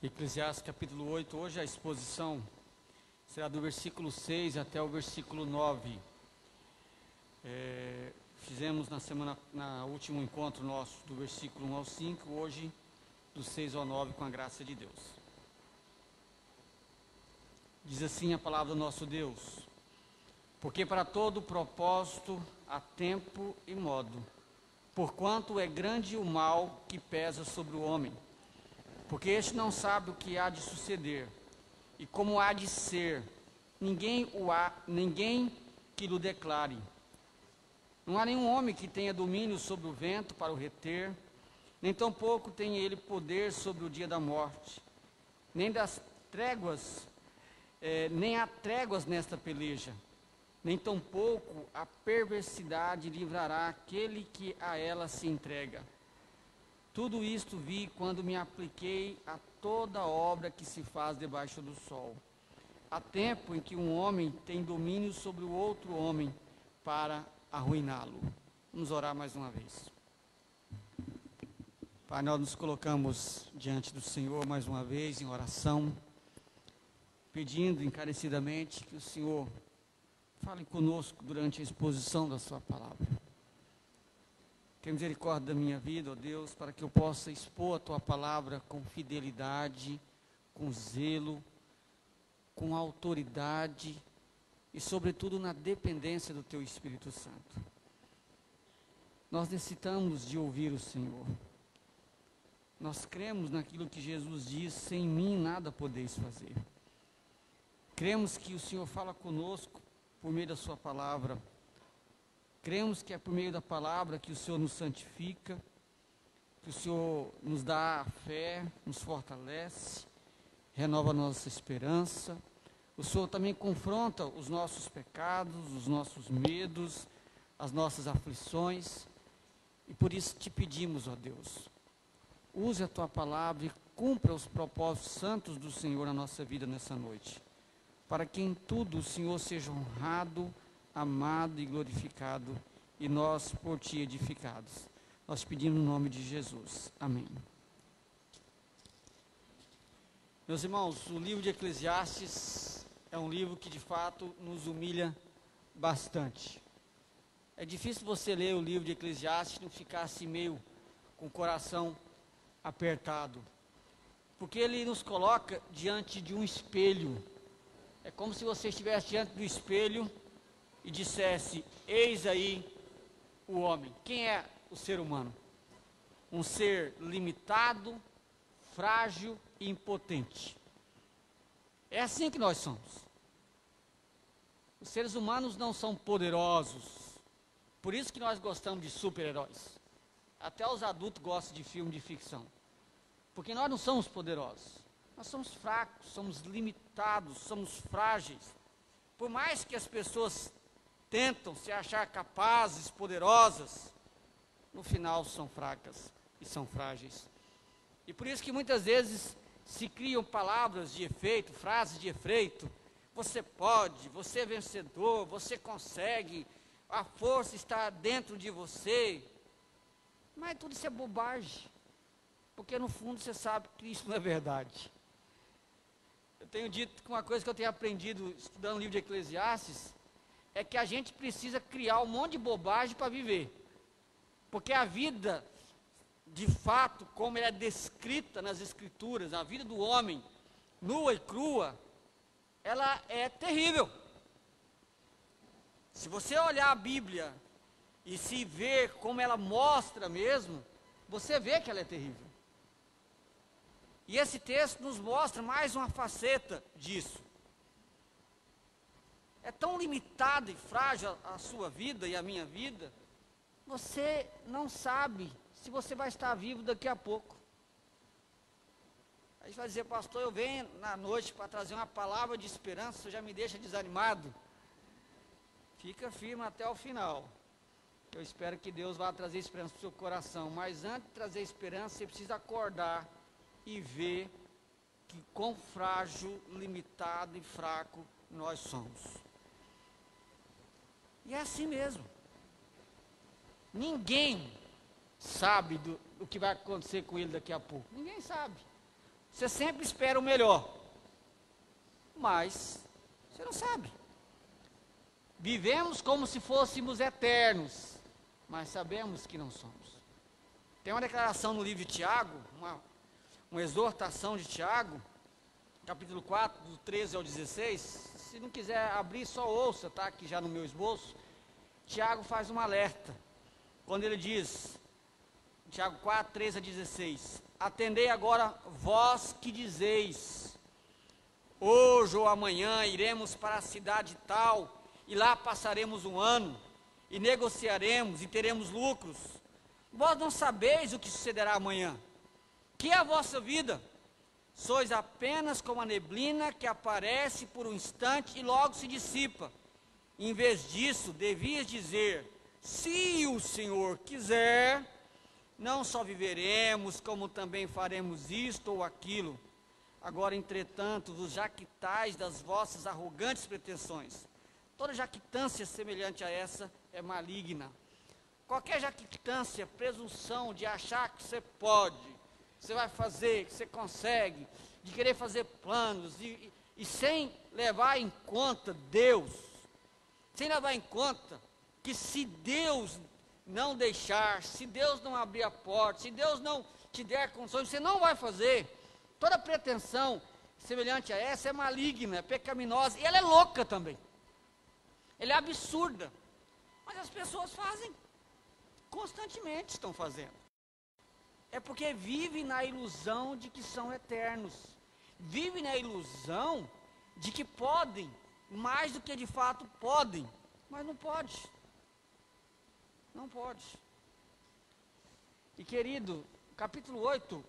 Eclesiastes capítulo 8, hoje a exposição será do versículo 6 até o versículo 9. Fizemos na último encontro nosso do versículo 1 ao 5, hoje do 6 ao 9, com a graça de Deus. Diz assim a palavra do nosso Deus: porque para todo propósito há tempo e modo, porquanto é grande o mal que pesa sobre o homem. Porque este não sabe o que há de suceder, e como há de ser, ninguém que lhe declare. Não há nenhum homem que tenha domínio sobre o vento para o reter, nem tampouco tem ele poder sobre o dia da morte, nem há tréguas nesta peleja, nem tampouco a perversidade livrará aquele que a ela se entrega. Tudo isto vi quando me apliquei a toda obra que se faz debaixo do sol. Há tempo em que um homem tem domínio sobre o outro homem para arruiná-lo. Vamos orar mais uma vez. Pai, nós nos colocamos diante do Senhor mais uma vez em oração, pedindo encarecidamente que o Senhor fale conosco durante a exposição da sua palavra. Tenha misericórdia da minha vida, ó Deus, para que eu possa expor a Tua palavra com fidelidade, com zelo, com autoridade e, sobretudo, na dependência do Teu Espírito Santo. Nós necessitamos de ouvir o Senhor. Nós cremos naquilo que Jesus diz: sem mim nada podeis fazer. Cremos que o Senhor fala conosco por meio da Sua palavra. Cremos que é por meio da palavra que o Senhor nos santifica, que o Senhor nos dá a fé, nos fortalece, renova a nossa esperança. O Senhor também confronta os nossos pecados, os nossos medos, as nossas aflições. E por isso te pedimos, ó Deus, use a Tua palavra e cumpra os propósitos santos do Senhor na nossa vida nessa noite, para que em tudo o Senhor seja honrado, amado e glorificado, e nós por Ti edificados. Nós pedimos no nome de Jesus. Amém. Meus irmãos, o livro de Eclesiastes é um livro que de fato nos humilha bastante. É difícil você ler o livro de Eclesiastes e não ficar assim meio com o coração apertado, porque ele nos coloca diante de um espelho. É como se você estivesse diante do espelho e dissesse: eis aí o homem. Quem é o ser humano? Um ser limitado, frágil e impotente. É assim que nós somos. Os seres humanos não são poderosos. Por isso que nós gostamos de super-heróis. Até os adultos gostam de filme de ficção. Porque nós não somos poderosos. Nós somos fracos, somos limitados, somos frágeis. Por mais que as pessoas tentam se achar capazes, poderosas, no final são fracas e são frágeis. E por isso que muitas vezes se criam palavras de efeito, frases de efeito: você pode, você é vencedor, você consegue, a força está dentro de você. Mas tudo isso é bobagem, porque no fundo você sabe que isso não é verdade. Eu tenho dito que uma coisa que eu tenho aprendido estudando o livro de Eclesiastes é que a gente precisa criar um monte de bobagem para viver. Porque a vida, de fato, como ela é descrita nas Escrituras, a vida do homem, nua e crua, ela é terrível. Se você olhar a Bíblia e se ver como ela mostra mesmo, você vê que ela é terrível. E esse texto nos mostra mais uma faceta disso. É tão limitada e frágil a sua vida e a minha vida, você não sabe se você vai estar vivo daqui a pouco. Aí você vai dizer: pastor, eu venho na noite para trazer uma palavra de esperança, você já me deixa desanimado. Fica firme até o final. Eu espero que Deus vá trazer esperança para o seu coração, mas antes de trazer esperança, você precisa acordar e ver que quão frágil, limitado e fraco nós somos. E é assim mesmo. Ninguém sabe do que vai acontecer com ele daqui a pouco. Ninguém sabe. Você sempre espera o melhor, mas você não sabe. Vivemos como se fôssemos eternos, mas sabemos que não somos. Tem uma declaração no livro de Tiago, uma exortação de Tiago, capítulo 4, do 13 ao 16. Se não quiser abrir, só ouça, está aqui já no meu esboço. Tiago faz um alerta, quando ele diz, Tiago 4, 13 a 16, atendei agora vós que dizeis, hoje ou amanhã iremos para a cidade tal, e lá passaremos um ano, e negociaremos, e teremos lucros. Vós não sabeis o que sucederá amanhã. Que é a vossa vida? Sois apenas como a neblina que aparece por um instante e logo se dissipa. Em vez disso, devias dizer, se o Senhor quiser, não só viveremos, como também faremos isto ou aquilo. Agora, entretanto, vos jactais das vossas arrogantes pretensões. Toda jactância semelhante a essa é maligna. Qualquer jactância, presunção de achar que você pode, que você vai fazer, que você consegue, de querer fazer planos, e sem levar em conta Deus, sem levar em conta que se Deus não deixar, se Deus não abrir a porta, se Deus não te der condições, você não vai fazer. Toda pretensão semelhante a essa é maligna, é pecaminosa, e ela é louca também. Ela é absurda, mas as pessoas fazem, constantemente estão fazendo. É porque vivem na ilusão de que são eternos, vivem na ilusão de que podem, mais do que de fato podem, mas não pode, não pode. E querido, capítulo 8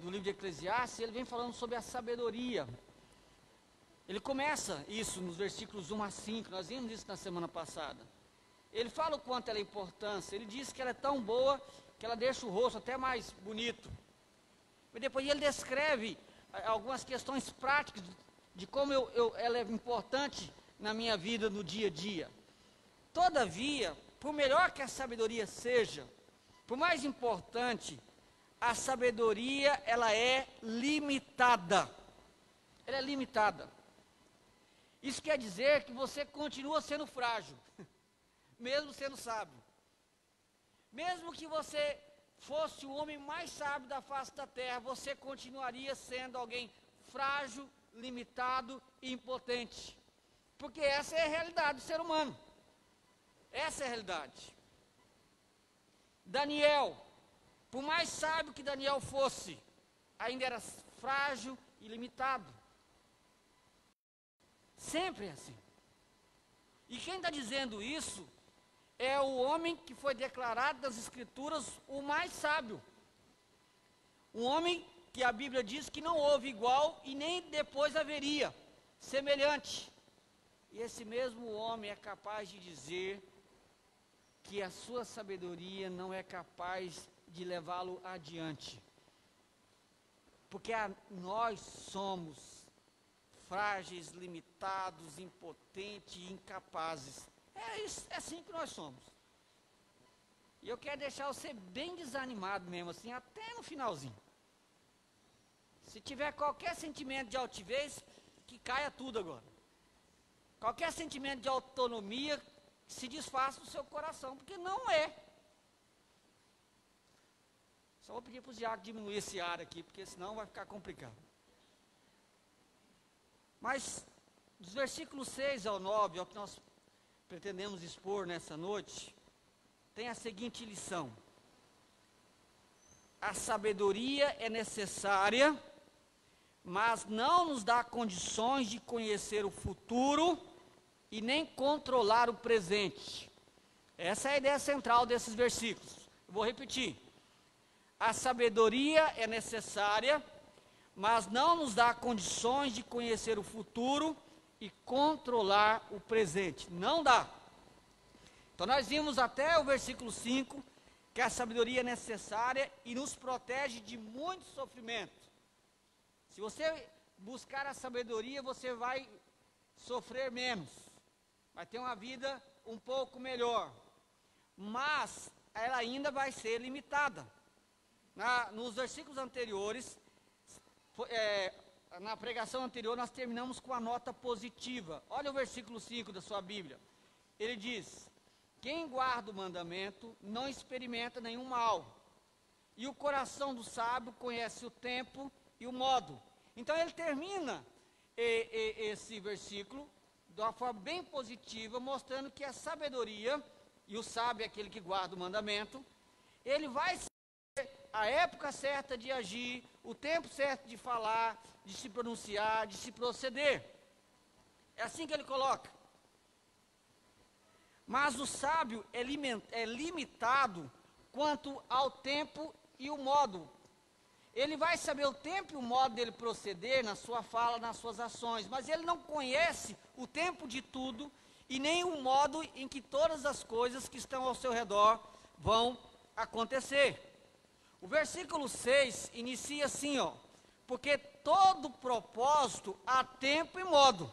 do livro de Eclesiastes, ele vem falando sobre a sabedoria. Ele começa isso nos versículos 1 a 5, nós vimos isso na semana passada. Ele fala o quanto ela é importante, ele diz que ela é tão boa, que ela deixa o rosto até mais bonito. E depois ele descreve algumas questões práticas de como ela é importante na minha vida, no dia a dia. Todavia, por melhor que a sabedoria seja, por mais importante, a sabedoria, ela é limitada. Ela é limitada. Isso quer dizer que você continua sendo frágil, mesmo sendo sábio. Mesmo que você fosse o homem mais sábio da face da terra, você continuaria sendo alguém frágil, limitado e impotente. Porque essa é a realidade do ser humano. Essa é a realidade. Daniel, por mais sábio que Daniel fosse, ainda era frágil e limitado. Sempre é assim. E quem está dizendo isso é o homem que foi declarado das Escrituras o mais sábio. Um homem que a Bíblia diz que não houve igual e nem depois haveria semelhante. E esse mesmo homem é capaz de dizer que a sua sabedoria não é capaz de levá-lo adiante. Porque nós somos frágeis, limitados, impotentes e incapazes. É assim que nós somos. E eu quero deixar você bem desanimado mesmo, assim, até no finalzinho. Se tiver qualquer sentimento de altivez, que caia tudo agora. Qualquer sentimento de autonomia, se desfaça do seu coração, porque não é. Só vou pedir para o Ziago diminuir esse ar aqui, porque senão vai ficar complicado. Mas, dos versículos 6 ao 9, é o que nós pretendemos expor nessa noite, tem a seguinte lição: a sabedoria é necessária, mas não nos dá condições de conhecer o futuro e nem controlar o presente. Essa é a ideia central desses versículos. Eu vou repetir. A sabedoria é necessária, mas não nos dá condições de conhecer o futuro e controlar o presente. Não dá. Então nós vimos até o versículo 5, que a sabedoria é necessária e nos protege de muito sofrimento. Se você buscar a sabedoria, você vai sofrer menos, vai ter uma vida um pouco melhor, mas ela ainda vai ser limitada. Nos versículos anteriores, Na pregação anterior nós terminamos com a nota positiva. Olha o versículo 5 da sua Bíblia. Ele diz: quem guarda o mandamento não experimenta nenhum mal, e o coração do sábio conhece o tempo e o modo. Então ele termina esse versículo de uma forma bem positiva, mostrando que a sabedoria, e o sábio é aquele que guarda o mandamento, ele vai saber a época certa de agir, o tempo certo de falar, de se pronunciar, de se proceder. É assim que ele coloca. Mas o sábio é limitado quanto ao tempo e o modo. Ele vai saber o tempo e o modo dele proceder na sua fala, nas suas ações, mas ele não conhece o tempo de tudo e nem o modo em que todas as coisas que estão ao seu redor vão acontecer. O versículo 6 inicia assim, ó: porque todo propósito há tempo e modo.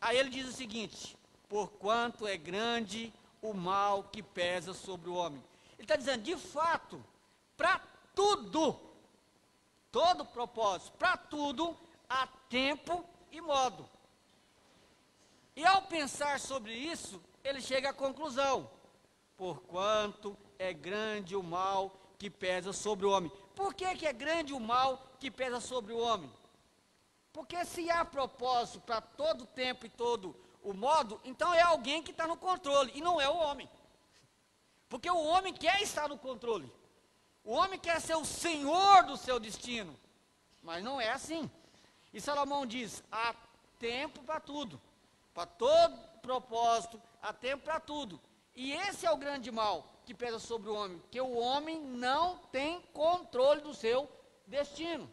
Aí ele diz o seguinte: porquanto é grande o mal que pesa sobre o homem. Ele está dizendo, de fato, para tudo, todo propósito, para tudo, há tempo e modo. E ao pensar sobre isso, ele chega à conclusão: porquanto é grande o mal que pesa sobre o homem. Por que é grande o mal que pesa sobre o homem? Porque se há propósito para todo tempo e todo o modo, então é alguém que está no controle, e não é o homem. Porque o homem quer estar no controle. O homem quer ser o senhor do seu destino. Mas não é assim. E Salomão diz: há tempo para tudo. Para todo propósito, há tempo para tudo. E esse é o grande mal que pesa sobre o homem, que o homem não tem controle do seu destino.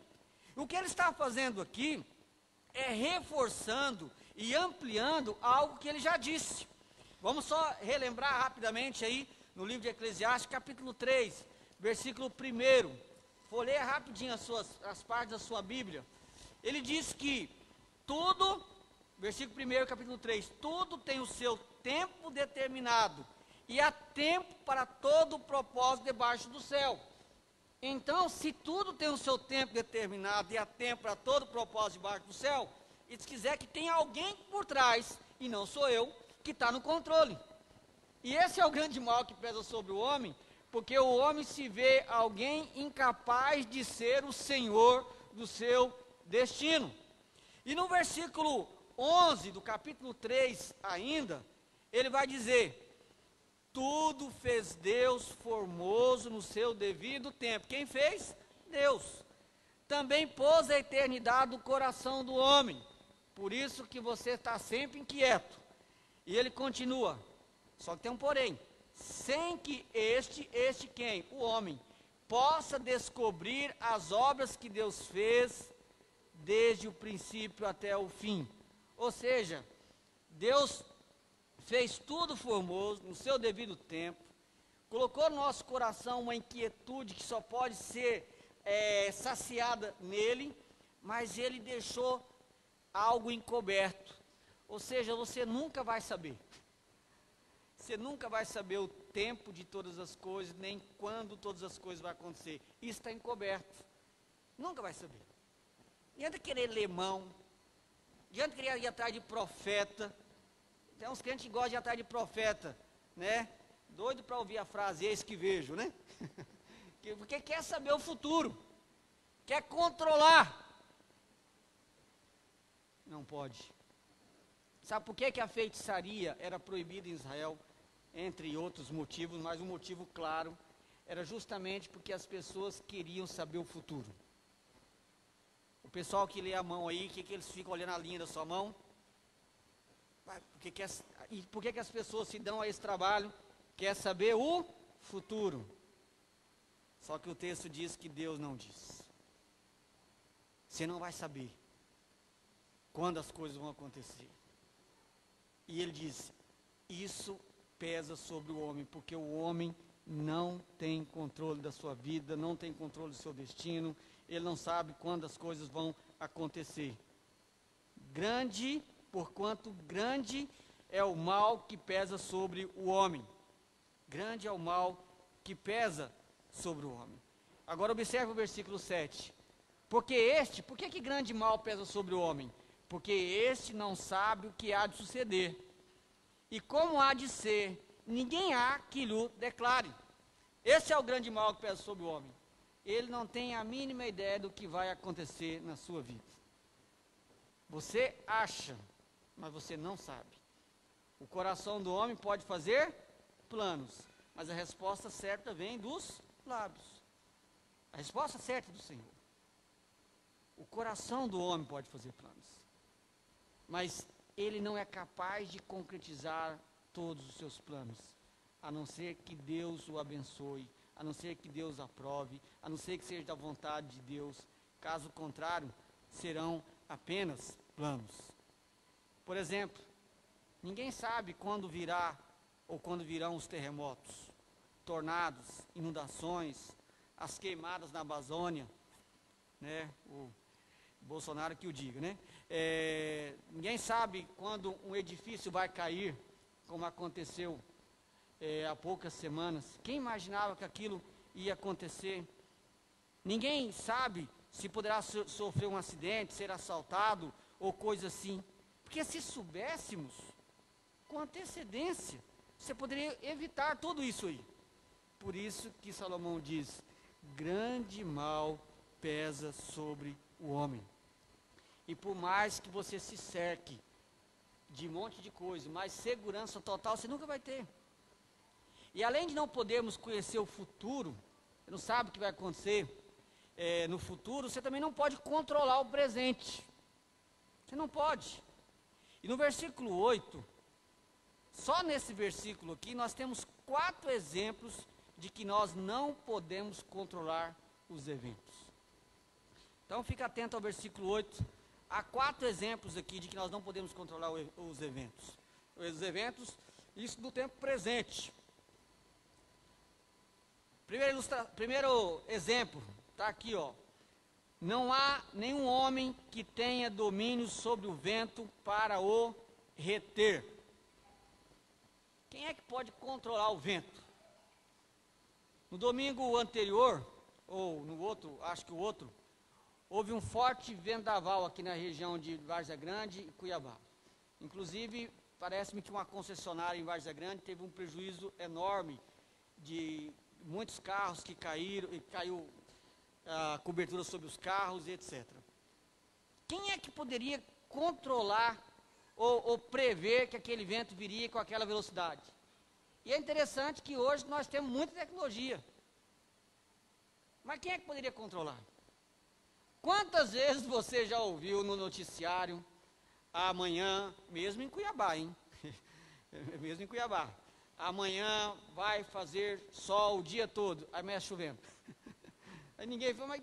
O que ele está fazendo aqui é reforçando e ampliando algo que ele já disse. Vamos só relembrar rapidamente aí, no livro de Eclesiastes, capítulo 3, versículo 1. Folheia rapidinho as partes da sua Bíblia. Ele diz que tudo, versículo 1, capítulo 3, tudo tem o seu tempo determinado, e há tempo para todo o propósito debaixo do céu. Então, se tudo tem o seu tempo determinado e há tempo para todo o propósito debaixo do céu, isso quiser que tem alguém por trás, e não sou eu, que está no controle. E esse é o grande mal que pesa sobre o homem, porque o homem se vê alguém incapaz de ser o senhor do seu destino. E no versículo 11 do capítulo 3 ainda, ele vai dizer: tudo fez Deus formoso no seu devido tempo. Quem fez? Deus. Também pôs a eternidade no coração do homem. Por isso que você está sempre inquieto. E ele continua, só que tem um porém: sem que este quem? O homem, possa descobrir as obras que Deus fez desde o princípio até o fim. Ou seja, Deus fez tudo formoso, no seu devido tempo, colocou no nosso coração uma inquietude que só pode ser saciada nele, mas ele deixou algo encoberto. Ou seja, você nunca vai saber. Você nunca vai saber o tempo de todas as coisas, nem quando todas as coisas vão acontecer. Isso está encoberto. Nunca vai saber. Não adianta querer ler mão, não adianta querer ir atrás de profeta. Tem uns crentes que gostam de ir atrás de profeta, né? Doido para ouvir a frase, eis que vejo, né? Porque quer saber o futuro, quer controlar. Não pode. Sabe por que a feitiçaria era proibida em Israel? Entre outros motivos, mas um motivo claro, era justamente porque as pessoas queriam saber o futuro. O pessoal que lê a mão aí, o que eles ficam olhando a linha da sua mão? Por que as pessoas se dão a esse trabalho? Quer saber o futuro. Só que o texto diz que Deus não diz. Você não vai saber quando as coisas vão acontecer. E ele diz: isso pesa sobre o homem, porque o homem não tem controle da sua vida, não tem controle do seu destino, ele não sabe quando as coisas vão acontecer. Grande, porquanto grande é o mal que pesa sobre o homem. Grande é o mal que pesa sobre o homem. Agora observe o versículo 7. Por que grande mal pesa sobre o homem? Porque este não sabe o que há de suceder. E como há de ser, ninguém há que lhe declare. Esse é o grande mal que pesa sobre o homem. Ele não tem a mínima ideia do que vai acontecer na sua vida. Você acha, mas você não sabe. O coração do homem pode fazer planos, mas a resposta certa vem dos lábios. A resposta certa é do Senhor. O coração do homem pode fazer planos, mas ele não é capaz de concretizar todos os seus planos, a não ser que Deus o abençoe, a não ser que Deus aprove, a não ser que seja da vontade de Deus. Caso contrário, serão apenas planos. Por exemplo, ninguém sabe quando virá ou quando virão os terremotos, tornados, inundações, as queimadas na Amazônia, né? O Bolsonaro que o diga, né? Ninguém sabe quando um edifício vai cair, como aconteceu há poucas semanas. Quem imaginava que aquilo ia acontecer? Ninguém sabe se poderá sofrer um acidente, ser assaltado ou coisa assim. Porque se soubéssemos com antecedência, você poderia evitar tudo isso aí. Por isso que Salomão diz: grande mal pesa sobre o homem. E por mais que você se cerque de um monte de coisa, mas segurança total você nunca vai ter. E além de não podermos conhecer o futuro, você não sabe o que vai acontecer no futuro, você também não pode controlar o presente. Você não pode. E no versículo 8, só nesse versículo aqui, nós temos 4 exemplos de que nós não podemos controlar os eventos. Então fica atento ao versículo 8. Há 4 exemplos aqui de que nós não podemos controlar os eventos. Os eventos, isso do tempo presente. Primeiro exemplo, está aqui, ó. Não há nenhum homem que tenha domínio sobre o vento para o reter. Quem é que pode controlar o vento? No domingo anterior, ou no outro, acho que o outro, houve um forte vendaval aqui na região de Várzea Grande e Cuiabá. Inclusive, parece-me que uma concessionária em Várzea Grande teve um prejuízo enorme de muitos carros que caíram, e caiu a cobertura sobre os carros, etc. Quem é que poderia controlar ou prever que aquele vento viria com aquela velocidade? E é interessante que hoje nós temos muita tecnologia. Mas quem é que poderia controlar? Quantas vezes você já ouviu no noticiário, amanhã, mesmo em Cuiabá, hein? Mesmo em Cuiabá, amanhã vai fazer sol o dia todo, aí amanhã chovendo. Aí ninguém falou, mas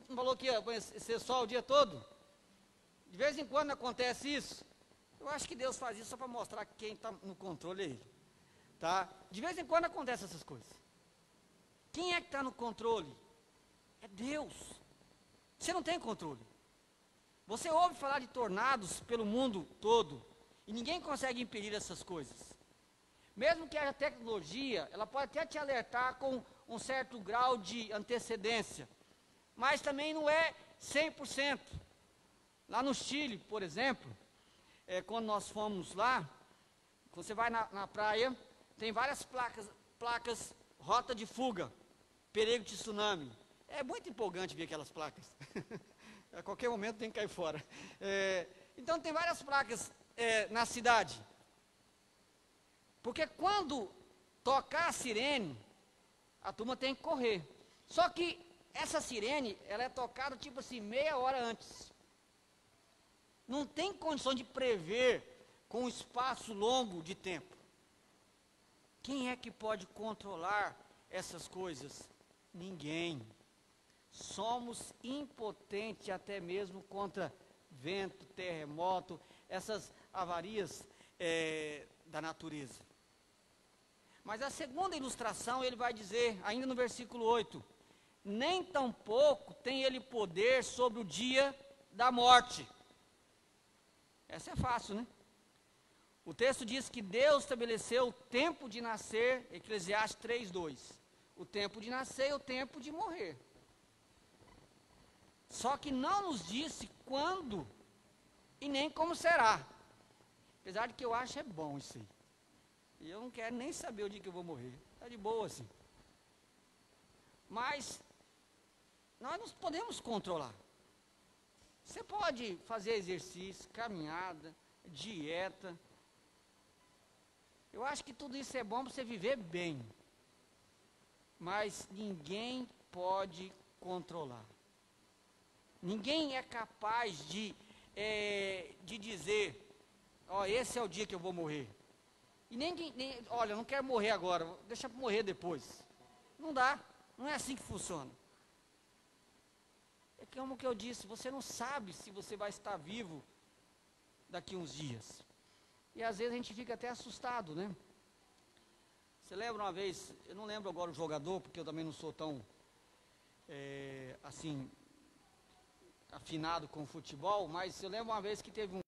não falou que ia ser sol o dia todo? De vez em quando acontece isso. Eu acho que Deus faz isso só para mostrar que quem está no controle é Ele. Tá? De vez em quando acontecem essas coisas. Quem é que está no controle? É Deus. Você não tem controle. Você ouve falar de tornados pelo mundo todo, e ninguém consegue impedir essas coisas. Mesmo que haja tecnologia, ela pode até te alertar com um certo grau de antecedência, mas também não é 100%. Lá no Chile, por exemplo, quando nós fomos lá, quando você vai na praia, tem várias placas, rota de fuga, perigo de tsunami. É muito empolgante ver aquelas placas. A qualquer momento tem que cair fora. Então tem várias placas na cidade. Porque quando tocar a sirene, a turma tem que correr. Só que essa sirene, ela é tocada tipo assim, meia hora antes. Não tem condição de prever com um espaço longo de tempo. Quem é que pode controlar essas coisas? Ninguém. Somos impotentes até mesmo contra vento, terremoto, essas avarias da natureza. Mas a segunda ilustração ele vai dizer, ainda no versículo 8, nem tampouco tem ele poder sobre o dia da morte. Essa é fácil, né? O texto diz que Deus estabeleceu o tempo de nascer, Eclesiastes 3:2. O tempo de nascer e o tempo de morrer. Só que não nos disse quando e nem como será. Apesar de que eu acho é bom isso aí. E eu não quero nem saber o dia que eu vou morrer. Está de boa assim. Mas nós não podemos controlar. Você pode fazer exercício, caminhada, dieta. Eu acho que tudo isso é bom para você viver bem. Mas ninguém pode controlar. Ninguém é capaz de dizer, ó, esse é o dia que eu vou morrer. E olha, eu não quero morrer agora, deixa eu morrer depois. Não dá, não é assim que funciona. É como que eu disse, você não sabe se você vai estar vivo daqui uns dias. E às vezes a gente fica até assustado, né? Você lembra uma vez, eu não lembro agora o jogador, porque eu também não sou tão, assim, afinado com o futebol, mas eu lembro uma vez que teve um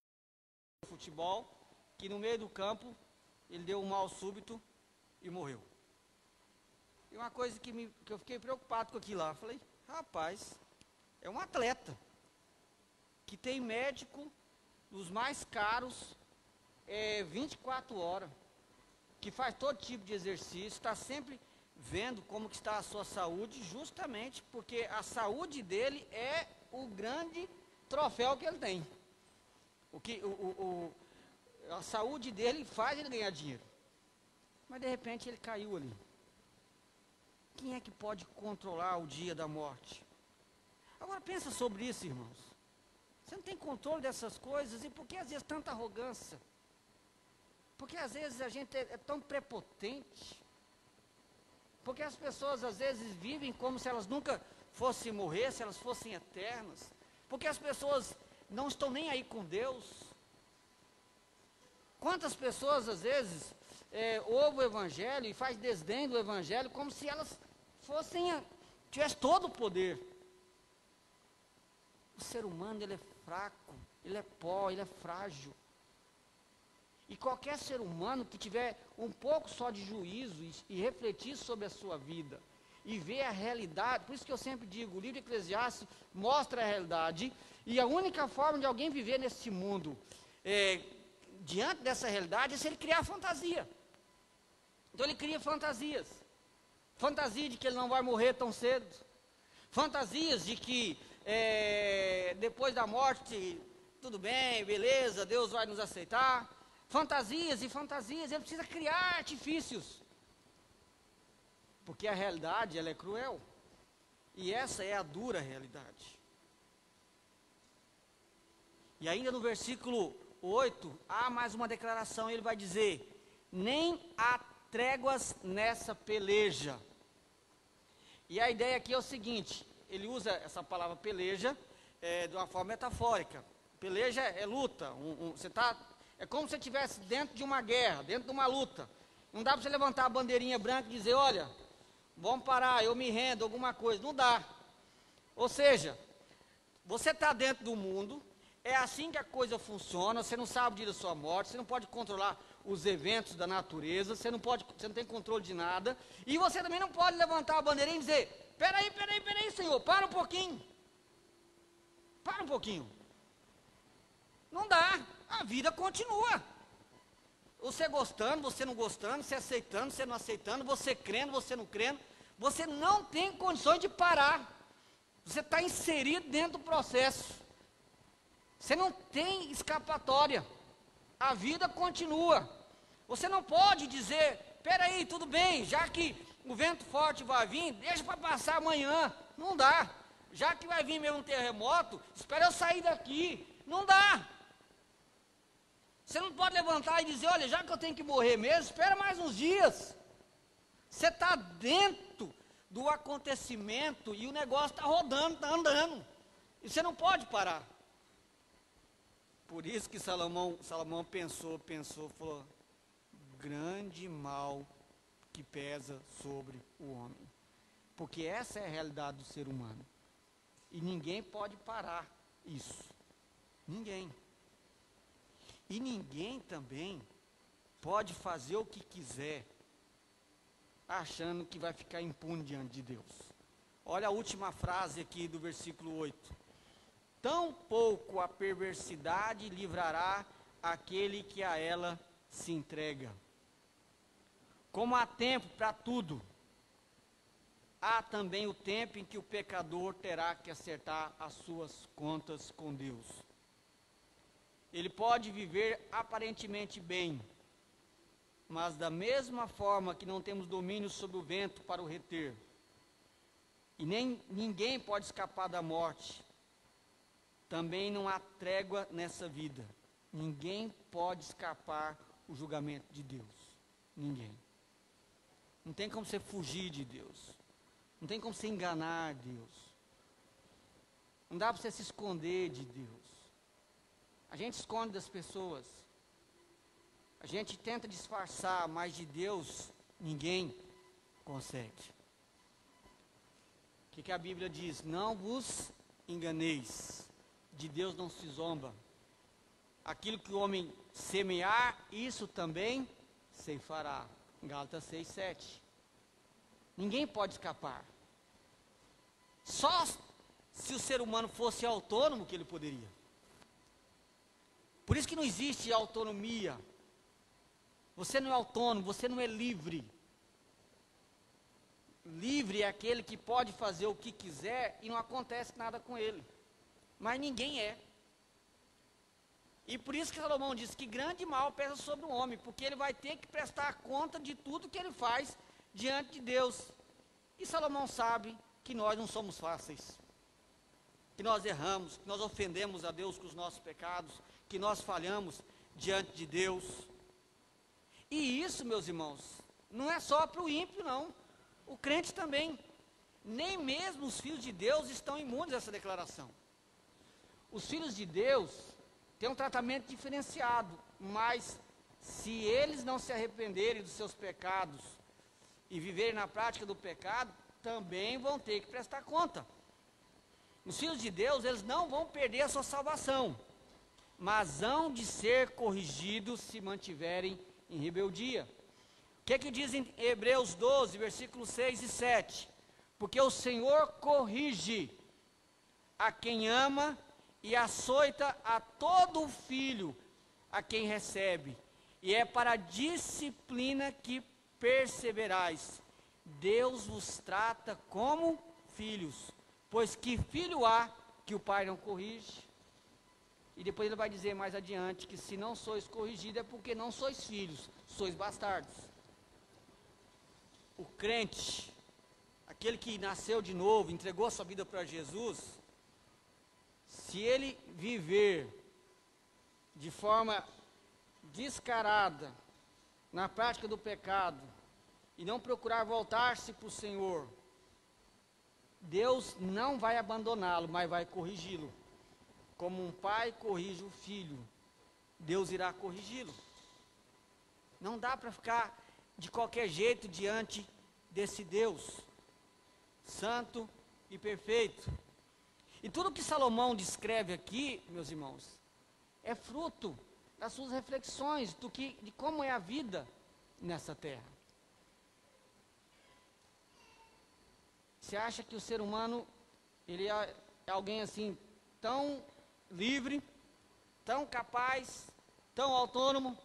futebol, que no meio do campo, ele deu um mal súbito e morreu. E uma coisa que eu fiquei preocupado com aquilo lá, falei, rapaz, é um atleta, que tem médico, dos mais caros, 24 horas, que faz todo tipo de exercício, está sempre vendo como que está a sua saúde, justamente porque a saúde dele é o grande troféu que ele tem. A saúde dele faz ele ganhar dinheiro. Mas de repente ele caiu ali. Quem é que pode controlar o dia da morte? Agora pensa sobre isso, irmãos. Você não tem controle dessas coisas, e por que às vezes tanta arrogância? Porque às vezes a gente é tão prepotente. Porque as pessoas às vezes vivem como se elas nunca fossem morrer, se elas fossem eternas. Porque as pessoas não estão nem aí com Deus. Quantas pessoas às vezes ouvem o Evangelho e faz desdém do Evangelho como se elas tivessem todo o poder. O ser humano, ele é fraco, ele é pó, ele é frágil. E qualquer ser humano que tiver um pouco só de juízo e refletir sobre a sua vida e ver a realidade, por isso que eu sempre digo, o livro de Eclesiastes mostra a realidade, e a única forma de alguém viver nesse mundo, diante dessa realidade, é se ele criar fantasia. Então ele cria fantasias. Fantasia de que ele não vai morrer tão cedo. Fantasias de que depois da morte, tudo bem, beleza, Deus vai nos aceitar. Fantasias e fantasias, ele precisa criar artifícios. Porque a realidade, ela é cruel. E essa é a dura realidade. E ainda no versículo 8, há mais uma declaração, ele vai dizer, nem há tréguas nessa peleja. E a ideia aqui é o seguinte, ele usa essa palavra peleja de uma forma metafórica. Peleja é luta, é como se você estivesse dentro de uma guerra, dentro de uma luta. Não dá para você levantar a bandeirinha branca e dizer, olha, vamos parar, eu me rendo, alguma coisa. Não dá. Ou seja, você está dentro do mundo, é assim que a coisa funciona, você não sabe o dia da sua morte, você não pode controlar os eventos da natureza, você não tem controle de nada, e você também não pode levantar a bandeirinha e dizer, peraí, Senhor, para um pouquinho. Para um pouquinho. Não dá, a vida continua. Você gostando, você não gostando, você aceitando, você não aceitando, você crendo, você não crendo, você não tem condições de parar. Você está inserido dentro do processo. Você não tem escapatória. A vida continua. Você não pode dizer, peraí, tudo bem, já que o vento forte vai vir, deixa para passar amanhã. Não dá. Já que vai vir mesmo um terremoto, espera eu sair daqui. Não dá. Você não pode levantar e dizer, olha, já que eu tenho que morrer mesmo, espera mais uns dias. Você está dentro do acontecimento e o negócio está rodando, está andando. E você não pode parar. Por isso que Salomão pensou, falou, grande mal que pesa sobre o homem. Porque essa é a realidade do ser humano. E ninguém pode parar isso. Ninguém. E ninguém também pode fazer o que quiser, achando que vai ficar impune diante de Deus. Olha a última frase aqui do versículo 8. tampouco a perversidade livrará aquele que a ela se entrega. Como há tempo para tudo, há também o tempo em que o pecador terá que acertar as suas contas com Deus. Ele pode viver aparentemente bem, mas da mesma forma que não temos domínio sobre o vento para o reter, e nem ninguém pode escapar da morte, também não há trégua nessa vida. Ninguém pode escapar o julgamento de Deus. Ninguém. Não tem como você fugir de Deus. Não tem como você enganar Deus. Não dá para você se esconder de Deus. A gente esconde das pessoas. A gente tenta disfarçar, mas de Deus ninguém consegue. O que a Bíblia diz? Não vos enganeis. De Deus não se zomba. Aquilo que o homem semear, isso também ceifará. Gálatas 6, 7. Ninguém pode escapar. Só se o ser humano fosse autônomo que ele poderia. Por isso que não existe autonomia. Você não é autônomo, você não é livre. Livre é aquele que pode fazer o que quiser e não acontece nada com ele. Mas ninguém é. E por isso que Salomão diz que grande mal pesa sobre o homem, porque ele vai ter que prestar conta de tudo que ele faz diante de Deus. E Salomão sabe que nós não somos fáceis, que nós erramos, que nós ofendemos a Deus com os nossos pecados, que nós falhamos diante de Deus. E isso, meus irmãos, não é só para o ímpio, não. O crente também. Nem mesmo os filhos de Deus estão imunes a essa declaração. Os filhos de Deus têm um tratamento diferenciado, mas se eles não se arrependerem dos seus pecados e viverem na prática do pecado, também vão ter que prestar conta. Os filhos de Deus, eles não vão perder a sua salvação, mas hão de ser corrigidos se mantiverem em rebeldia. O que é que diz em Hebreus 12, versículos 6 e 7? Porque o Senhor corrige a quem ama e açoita a todo filho a quem recebe, e é para a disciplina que perseverais. Deus vos trata como filhos, pois que filho há que o pai não corrige? E depois ele vai dizer mais adiante que se não sois corrigidos é porque não sois filhos, sois bastardos. O crente, aquele que nasceu de novo, entregou a sua vida para Jesus, se ele viver de forma descarada na prática do pecado e não procurar voltar-se para o Senhor, Deus não vai abandoná-lo, mas vai corrigi-lo. Como um pai corrige o filho, Deus irá corrigi-lo. Não dá para ficar de qualquer jeito diante desse Deus santo e perfeito. E tudo que Salomão descreve aqui, meus irmãos, é fruto das suas reflexões de como é a vida nessa terra. Você acha que o ser humano, ele é alguém assim, tão livre, tão capaz, tão autônomo?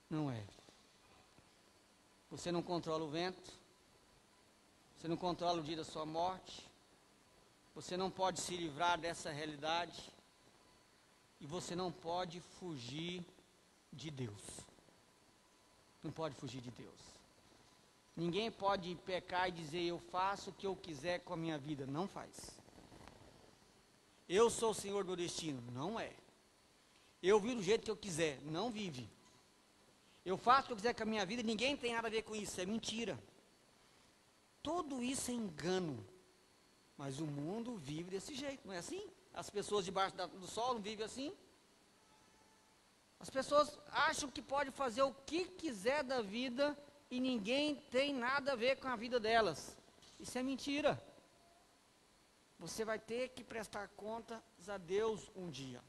Não é. Você não controla o vento, você não controla o dia da sua morte, você não pode se livrar dessa realidade, e você não pode fugir de Deus. Não pode fugir de Deus. Ninguém pode pecar e dizer, eu faço o que eu quiser com a minha vida. Não faz. Eu sou o Senhor do meu destino. Não é. Eu vivo do jeito que eu quiser. Não vive. Eu faço o que eu quiser com a minha vida, ninguém tem nada a ver com isso. É mentira. Tudo isso é engano. Mas o mundo vive desse jeito, não é assim? As pessoas debaixo do sol não vivem assim? As pessoas acham que pode fazer o que quiser da vida e ninguém tem nada a ver com a vida delas. Isso é mentira. Você vai ter que prestar contas a Deus um dia.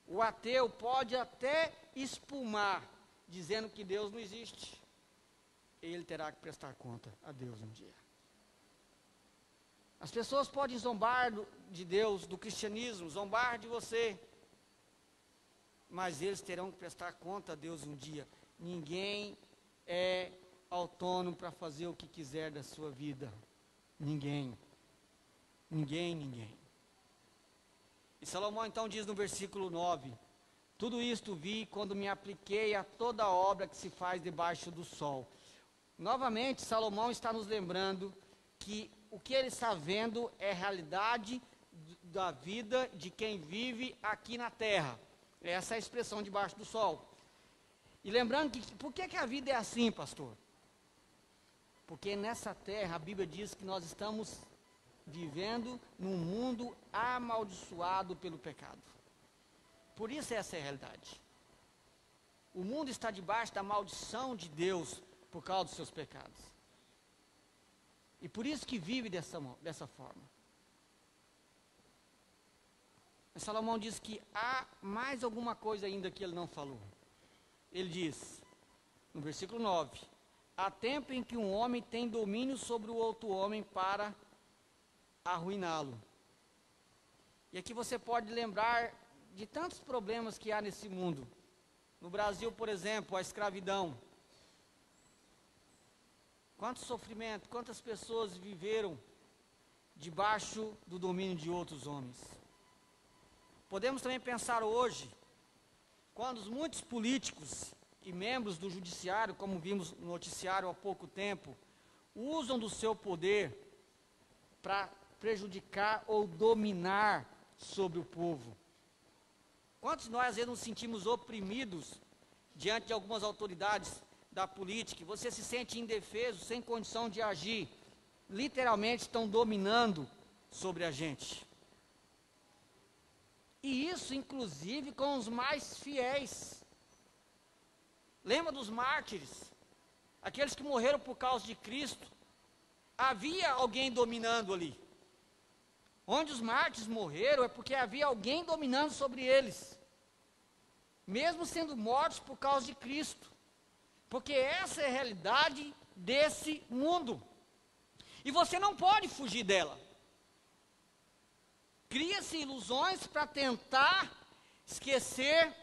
O ateu pode até espumar, dizendo que Deus não existe. Ele terá que prestar conta a Deus um dia. As pessoas podem zombar de Deus, do cristianismo, zombar de você, mas eles terão que prestar conta a Deus um dia. Ninguém é autônomo para fazer o que quiser da sua vida. Ninguém. Ninguém. E Salomão então diz no versículo 9: tudo isto vi quando me apliquei a toda a obra que se faz debaixo do sol. Novamente, Salomão está nos lembrando que o que ele está vendo é a realidade da vida de quem vive aqui na terra. Essa é a expressão debaixo do sol. E lembrando que, por que a vida é assim, pastor? Porque nessa terra, a Bíblia diz que nós estamos vivendo num mundo amaldiçoado pelo pecado. Por isso essa é a realidade. O mundo está debaixo da maldição de Deus por causa dos seus pecados. E por isso que vive dessa forma. Mas Salomão diz que há mais alguma coisa ainda que ele não falou. Ele diz, no versículo 9: há tempo em que um homem tem domínio sobre o outro homem para arruiná-lo. E aqui você pode lembrar de tantos problemas que há nesse mundo. No Brasil, por exemplo, a escravidão. Quanto sofrimento, quantas pessoas viveram debaixo do domínio de outros homens. Podemos também pensar hoje, quando muitos políticos e membros do judiciário, como vimos no noticiário há pouco tempo, usam do seu poder para prejudicar ou dominar sobre o povo. Quantos de nós às vezes nos sentimos oprimidos diante de algumas autoridades da política, você se sente indefeso, sem condição de agir, literalmente estão dominando sobre a gente. E isso inclusive com os mais fiéis. Lembra dos mártires, aqueles que morreram por causa de Cristo? Havia alguém dominando ali. Onde os mártires morreram é porque havia alguém dominando sobre eles, mesmo sendo mortos por causa de Cristo, porque essa é a realidade desse mundo, e você não pode fugir dela. Cria-se ilusões para tentar esquecer,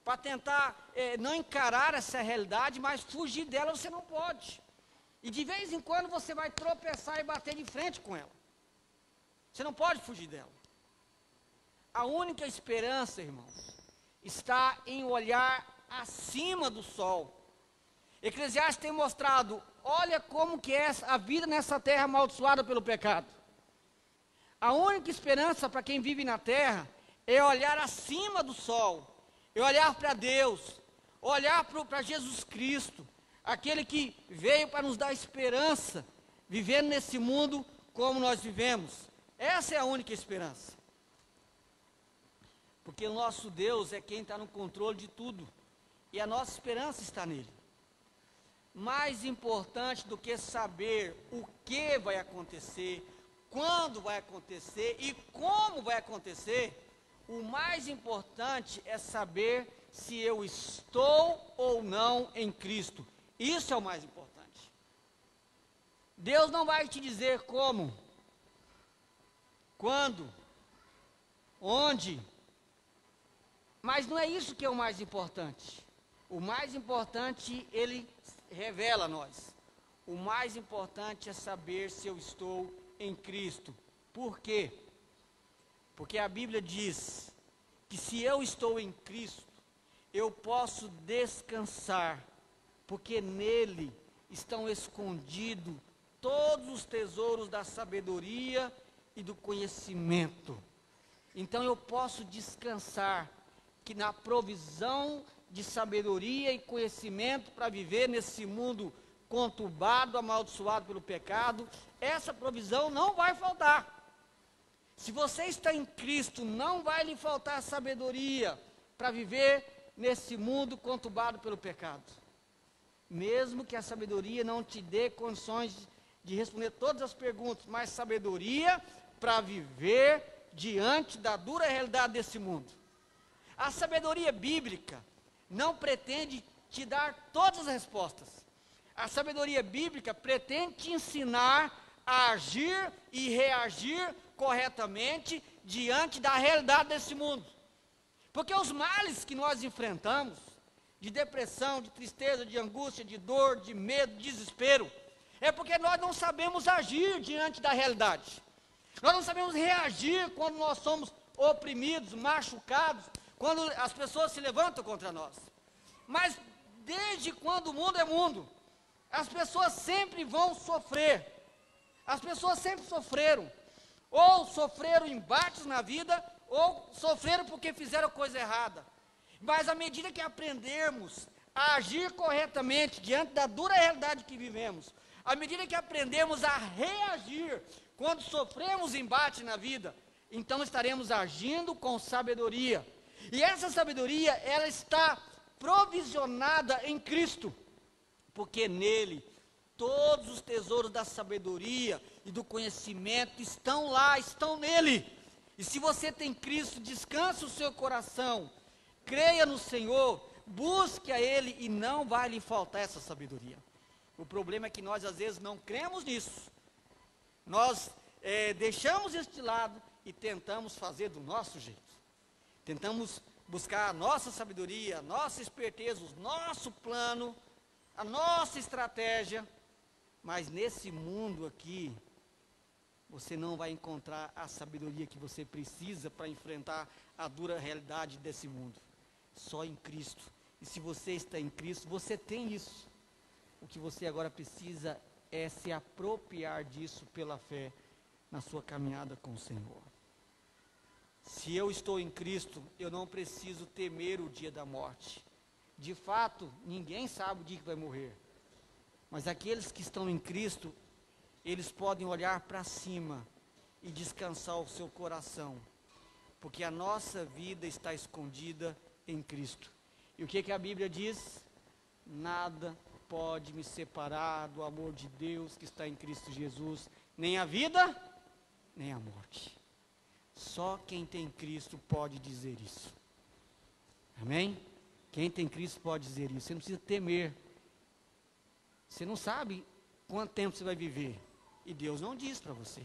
para tentar não encarar essa realidade, mas fugir dela você não pode, e de vez em quando você vai tropeçar e bater de frente com ela. Você não pode fugir dela. A única esperança, irmãos, está em olhar acima do sol. Eclesiastes tem mostrado, olha como que é a vida nessa terra amaldiçoada pelo pecado. A única esperança para quem vive na terra é olhar acima do sol, é olhar para Deus, olhar para Jesus Cristo, aquele que veio para nos dar esperança, vivendo nesse mundo como nós vivemos. Essa é a única esperança. Porque o nosso Deus é quem está no controle de tudo, e a nossa esperança está nele. Mais importante do que saber o que vai acontecer, quando vai acontecer e como vai acontecer, o mais importante é saber se eu estou ou não em Cristo. Isso é o mais importante. Deus não vai te dizer como, quando, onde, mas não é isso que é o mais importante. O mais importante, ele revela a nós. O mais importante é saber se eu estou em Cristo. Por quê? Porque a Bíblia diz que se eu estou em Cristo, eu posso descansar, porque nele estão escondidos todos os tesouros da sabedoria e do conhecimento. Então eu posso descansar que na provisão de sabedoria e conhecimento para viver nesse mundo conturbado, amaldiçoado pelo pecado, essa provisão não vai faltar. Se você está em Cristo, não vai lhe faltar sabedoria para viver nesse mundo conturbado pelo pecado. Mesmo que a sabedoria não te dê condições de responder todas as perguntas, mas sabedoria para viver diante da dura realidade desse mundo. A sabedoria bíblica não pretende te dar todas as respostas. A sabedoria bíblica pretende te ensinar a agir e reagir corretamente diante da realidade desse mundo. Porque os males que nós enfrentamos, de depressão, de tristeza, de angústia, de dor, de medo, de desespero, é porque nós não sabemos agir diante da realidade. Nós não sabemos reagir quando nós somos oprimidos, machucados, quando as pessoas se levantam contra nós. Mas desde quando o mundo é mundo, as pessoas sempre vão sofrer. As pessoas sempre sofreram. Ou sofreram embates na vida, ou sofreram porque fizeram coisa errada. Mas à medida que aprendermos a agir corretamente diante da dura realidade que vivemos, à medida que aprendemos a reagir quando sofremos embate na vida, então estaremos agindo com sabedoria. E essa sabedoria, ela está provisionada em Cristo, porque nele todos os tesouros da sabedoria e do conhecimento estão lá, estão nele. E se você tem Cristo, descanse o seu coração, creia no Senhor, busque a Ele e não vai lhe faltar essa sabedoria. O problema é que nós às vezes não cremos nisso. Nós deixamos este lado e tentamos fazer do nosso jeito. Tentamos buscar a nossa sabedoria, a nossa esperteza, o nosso plano, a nossa estratégia. Mas nesse mundo aqui, você não vai encontrar a sabedoria que você precisa para enfrentar a dura realidade desse mundo. Só em Cristo. E se você está em Cristo, você tem isso. O que você agora precisa é se apropriar disso pela fé na sua caminhada com o Senhor. Se eu estou em Cristo, eu não preciso temer o dia da morte. De fato, ninguém sabe o dia que vai morrer. Mas aqueles que estão em Cristo, eles podem olhar para cima e descansar o seu coração. Porque a nossa vida está escondida em Cristo. E o que a Bíblia diz? Nada pode me separar do amor de Deus que está em Cristo Jesus, nem a vida, nem a morte. Só quem tem Cristo pode dizer isso. Amém? Quem tem Cristo pode dizer isso. Você não precisa temer. Você não sabe quanto tempo você vai viver. E Deus não diz para você.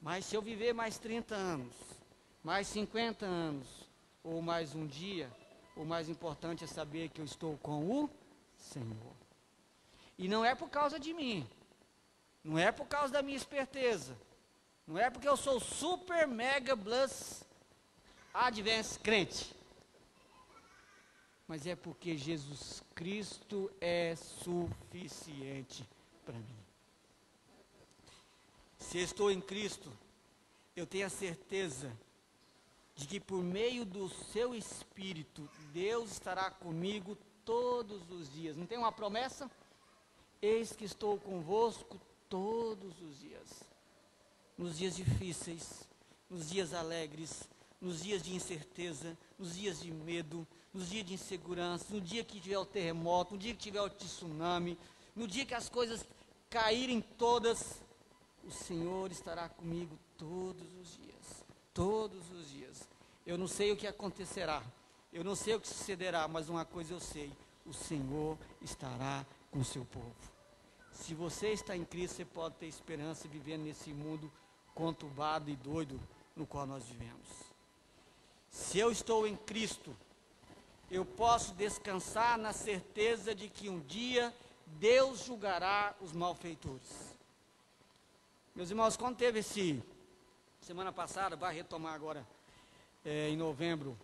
Mas se eu viver mais 30 anos, mais 50 anos, ou mais um dia, o mais importante é saber que eu estou com o Senhor. E não é por causa de mim. Não é por causa da minha esperteza. Não é porque eu sou super, mega, plus, advanced crente. Mas é porque Jesus Cristo é suficiente para mim. Se eu estou em Cristo, eu tenho a certeza de que por meio do seu Espírito, Deus estará comigo todos os dias. Não tem uma promessa? Eis que estou convosco todos os dias. Nos dias difíceis, nos dias alegres, nos dias de incerteza, nos dias de medo, nos dias de insegurança, no dia que tiver o terremoto, no dia que tiver o tsunami, no dia que as coisas caírem todas, o Senhor estará comigo todos os dias. Todos os dias. Eu não sei o que acontecerá, eu não sei o que sucederá, mas uma coisa eu sei: o Senhor estará com o seu povo. Se você está em Cristo, você pode ter esperança vivendo nesse mundo conturbado e doido no qual nós vivemos. Se eu estou em Cristo, eu posso descansar na certeza de que um dia Deus julgará os malfeitores. Meus irmãos, quando teve semana passada, vai retomar agora, em novembro,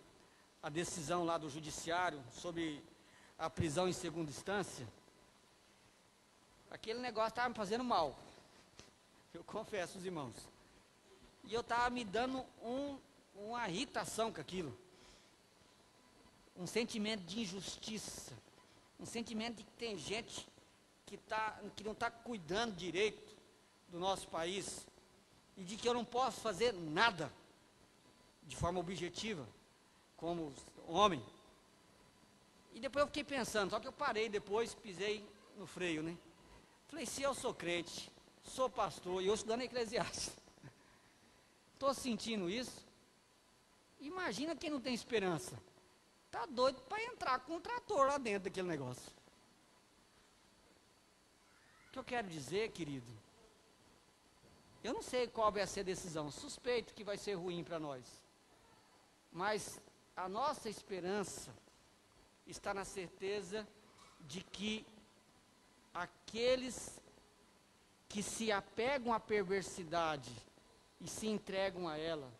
a decisão lá do judiciário sobre a prisão em segunda instância, aquele negócio estava me fazendo mal, eu confesso, os irmãos, e eu estava me dando uma irritação com aquilo, um sentimento de injustiça, um sentimento de que tem gente que não está cuidando direito do nosso país, e de que eu não posso fazer nada de forma objetiva, como homem. E depois eu fiquei pensando, só que eu parei depois, pisei no freio, né? Falei, se eu sou crente, sou pastor, e eu estudando Eclesiastes, estou sentindo isso, imagina quem não tem esperança. Está doido para entrar com um trator lá dentro daquele negócio. O que eu quero dizer, querido, Eu não sei qual vai ser a decisão, suspeito que vai ser ruim para nós. Mas a nossa esperança está na certeza de que aqueles que se apegam à perversidade e se entregam a ela,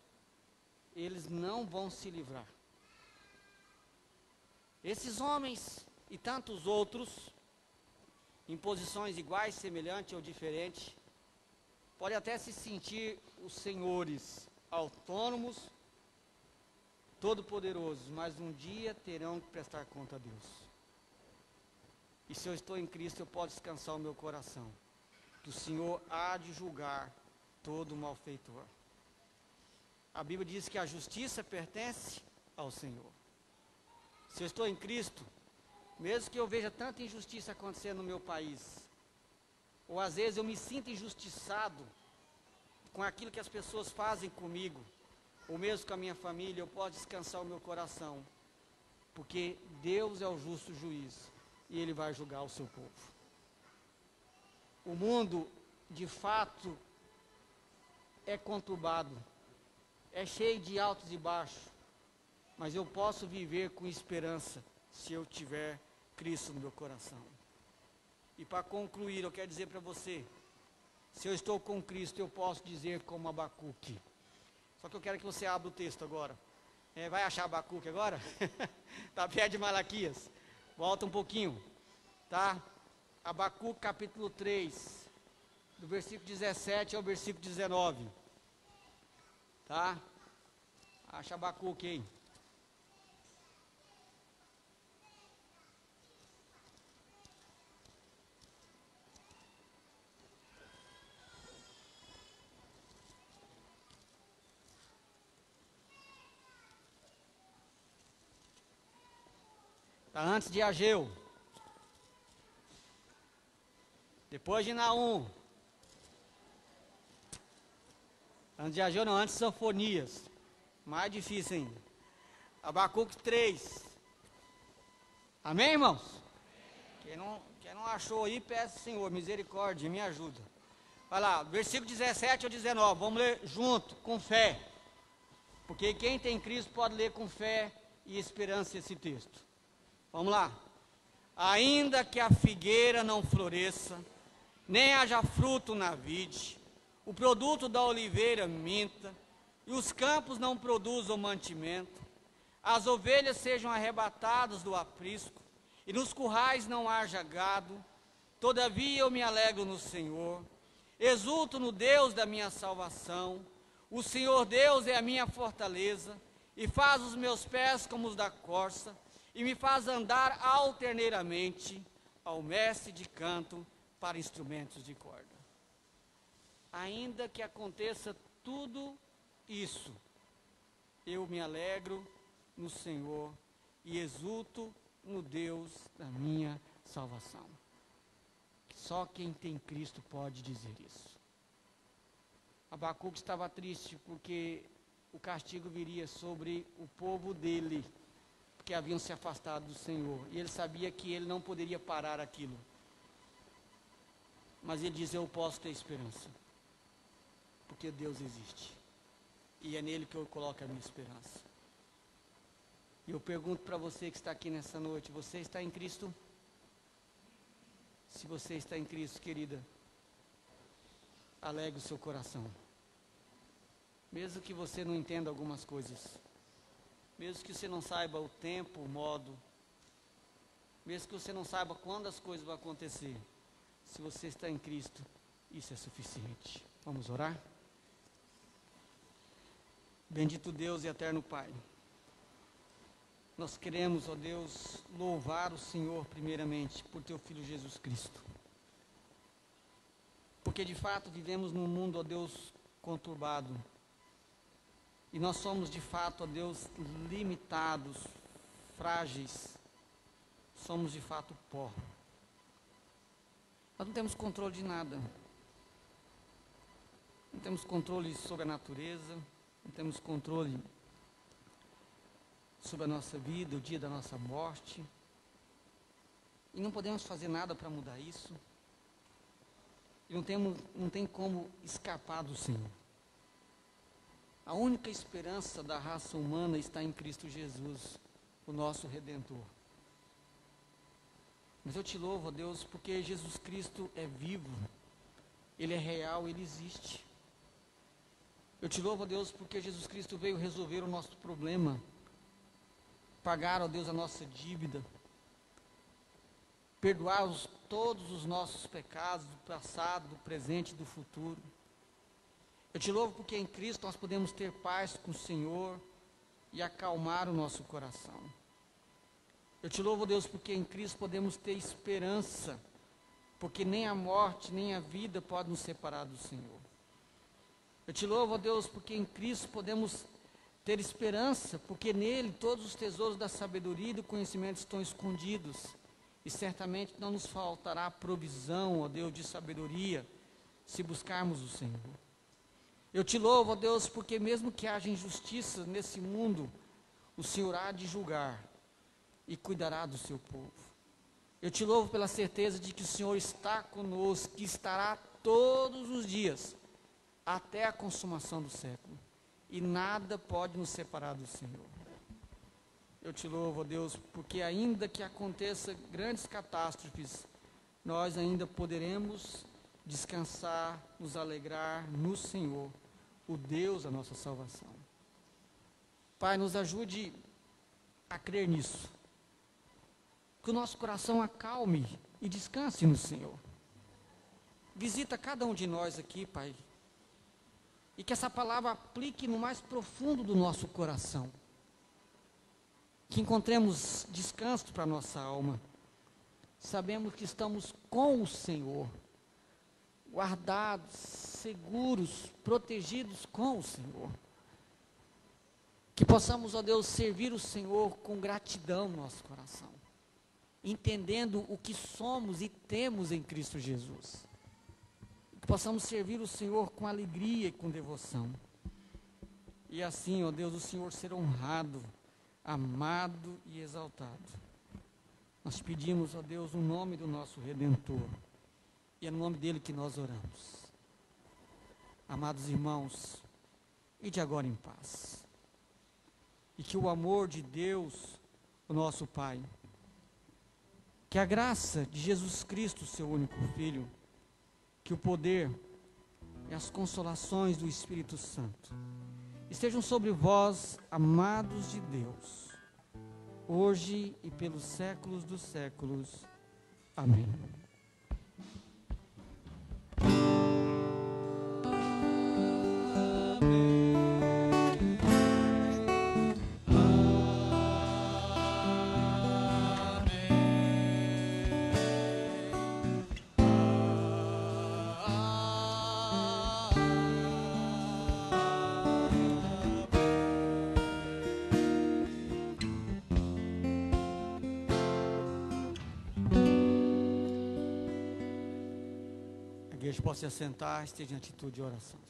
eles não vão se livrar. Esses homens e tantos outros, em posições iguais, semelhantes ou diferentes, podem até se sentir os senhores autônomos, todo-poderosos, mas um dia terão que prestar conta a Deus. E se eu estou em Cristo, eu posso descansar o meu coração, que o Senhor há de julgar todo malfeitor. A Bíblia diz que a justiça pertence ao Senhor. Se eu estou em Cristo, mesmo que eu veja tanta injustiça acontecendo no meu país, ou às vezes eu me sinto injustiçado com aquilo que as pessoas fazem comigo, ou mesmo com a minha família, eu posso descansar o meu coração, porque Deus é o justo juiz e Ele vai julgar o seu povo. O mundo, de fato, é conturbado, é cheio de altos e baixos, mas eu posso viver com esperança se eu tiver Cristo no meu coração. E para concluir, eu quero dizer para você, se eu estou com Cristo, eu posso dizer como Abacuque. Só que eu quero que você abra o texto agora. Vai achar Abacuque agora? Está perto de Malaquias. Volta um pouquinho, tá? Abacuque capítulo 3, do versículo 17 ao versículo 19. Tá? Acha Abacuque aí. Está antes de Ageu. Depois de Naum. Antes de Ageu não, antes de Sofonias. Mais difícil ainda. Abacuque 3. Amém, irmãos? Quem não achou aí, peça, Senhor, misericórdia, me ajuda. Vai lá, versículo 17 ao 19. Vamos ler junto, com fé. Porque quem tem Cristo pode ler com fé e esperança esse texto. Vamos lá. Ainda que a figueira não floresça, nem haja fruto na vide, o produto da oliveira minta, e os campos não produzam mantimento, as ovelhas sejam arrebatadas do aprisco, e nos currais não haja gado, todavia eu me alegro no Senhor, exulto no Deus da minha salvação, o Senhor Deus é a minha fortaleza, e faz os meus pés como os da corça, e me faz andar alterneiramente ao mestre de canto para instrumentos de corda. Ainda que aconteça tudo isso, eu me alegro no Senhor e exulto no Deus da minha salvação. Só quem tem Cristo pode dizer isso. Abacuque estava triste porque o castigo viria sobre o povo dele, que haviam se afastado do Senhor, e ele sabia que ele não poderia parar aquilo, mas ele diz, eu posso ter esperança, porque Deus existe, e é nele que eu coloco a minha esperança. E eu pergunto para você que está aqui nessa noite, você está em Cristo? Se você está em Cristo, querida, alegre o seu coração, mesmo que você não entenda algumas coisas, mesmo que você não saiba o tempo, o modo, mesmo que você não saiba quando as coisas vão acontecer, se você está em Cristo, isso é suficiente. Vamos orar? Bendito Deus e eterno Pai, nós queremos, ó Deus, louvar o Senhor primeiramente por Teu Filho Jesus Cristo, porque de fato vivemos num mundo, ó Deus, conturbado, e nós somos de fato, ó Deus, limitados, frágeis, somos de fato pó. Nós não temos controle de nada, não temos controle sobre a natureza, não temos controle sobre a nossa vida, o dia da nossa morte, e não podemos fazer nada para mudar isso. E não tem como escapar do Senhor. A única esperança da raça humana está em Cristo Jesus, o nosso Redentor. Mas eu te louvo, ó Deus, porque Jesus Cristo é vivo, Ele é real, Ele existe. Eu te louvo, ó Deus, porque Jesus Cristo veio resolver o nosso problema, pagar, ó Deus, a nossa dívida, perdoar todos os nossos pecados, do passado, do presente e do futuro. Eu te louvo porque em Cristo nós podemos ter paz com o Senhor e acalmar o nosso coração. Eu te louvo, Deus, porque em Cristo podemos ter esperança, porque nem a morte, nem a vida podem nos separar do Senhor. Eu te louvo, Deus, porque em Cristo podemos ter esperança, porque nele todos os tesouros da sabedoria e do conhecimento estão escondidos, e certamente não nos faltará provisão, ó Deus, de sabedoria, se buscarmos o Senhor. Eu te louvo, ó Deus, porque mesmo que haja injustiça nesse mundo, o Senhor há de julgar e cuidará do seu povo. Eu te louvo pela certeza de que o Senhor está conosco, que estará todos os dias, até a consumação do século, e nada pode nos separar do Senhor. Eu te louvo, ó Deus, porque ainda que aconteça grandes catástrofes, nós ainda poderemos descansar, nos alegrar no Senhor, o Deus da nossa salvação. Pai, nos ajude a crer nisso. Que o nosso coração acalme e descanse no Senhor. Visita cada um de nós aqui, Pai. E que essa palavra aplique no mais profundo do nosso coração. Que encontremos descanso para a nossa alma. Sabemos que estamos com o Senhor, guardados, seguros, protegidos com o Senhor. Que possamos, ó Deus, servir o Senhor com gratidão no nosso coração, entendendo o que somos e temos em Cristo Jesus. Que possamos servir o Senhor com alegria e com devoção. E assim, ó Deus, o Senhor ser honrado, amado e exaltado. Nós pedimos, ó Deus, o nome do nosso Redentor. E é no nome dele que nós oramos. Amados irmãos, ide agora em paz. E que o amor de Deus, o nosso Pai, que a graça de Jesus Cristo, seu único Filho, que o poder e as consolações do Espírito Santo estejam sobre vós, amados de Deus, hoje e pelos séculos dos séculos. Amém. A igreja pode se assentar, esteja em atitude de oração.